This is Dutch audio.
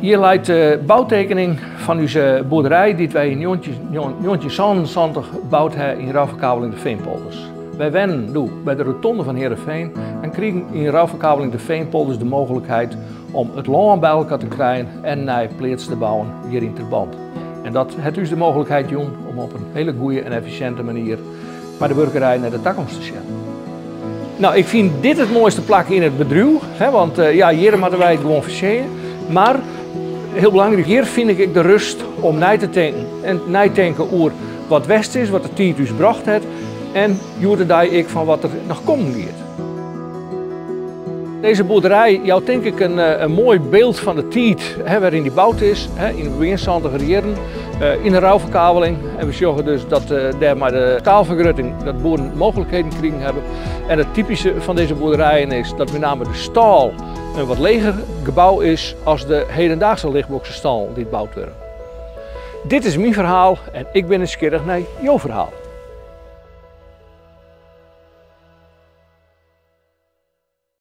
Hier leidt de bouwtekening van onze boerderij die wij in 1977 gebouwd hebben in ruilverkaveling de Veenpolders. Wij wennen nu bij de rotonde van Heerenveen en kregen in ruilverkaveling de Veenpolders de mogelijkheid om het land bij elkaar te krijgen en naar plaats te bouwen hier in Terband. En dat heeft dus de mogelijkheid doen om op een hele goede en efficiënte manier bij de burgerij naar de toekomst te zetten. Nou, ik vind dit het mooiste plak in het bedrijf, want hier moeten wij het gewoon verzenden. Maar heel belangrijk, hier vind ik de rust om na te denken. En na te denken over wat West is, wat de tijd dus gebracht heeft. En juurde ik van wat er nog komen gaat. Deze boerderij jou denk ik een mooi beeld van de tijd waarin die gebouwd is, in de beginstandige jaren, in de ruilverkaveling. En we zorgen dus dat daar maar de taalvergrutting, dat boeren mogelijkheden krijgen hebben. En het typische van deze boerderijen is dat met name de stal een wat leger gebouw is als de hedendaagse lichtbokse stal die gebouwd worden. Dit is mijn verhaal en ik ben nieuwsgierig naar jouw verhaal.